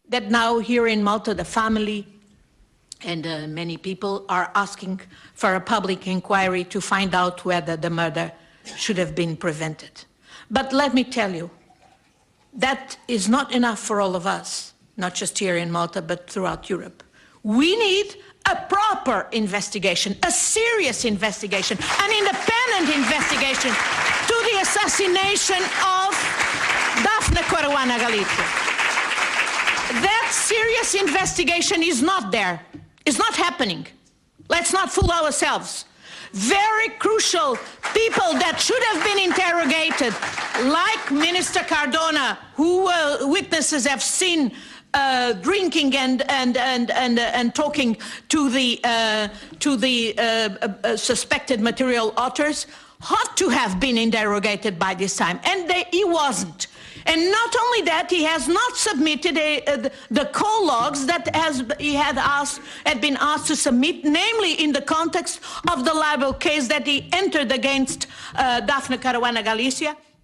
that now here in Malta, the family and many people are asking for a public inquiry to find out whether the murder should have been prevented. But let me tell you, that is not enough for all of us, not just here in Malta, but throughout Europe. We need a proper investigation, a serious investigation, an independent investigation to the assassination of Daphne Caruana Galizia. That serious investigation is not there. It's not happening. Let's not fool ourselves. Very crucial people that should have been interrogated, like Minister Cardona, who witnesses have seen drinking and talking to the suspected material authors, ought to have been interrogated by this time, and he wasn't. And not only that, he has not submitted the call logs that he had been asked to submit, namely in the context of the libel case that he entered against Daphne Caruana Galizia.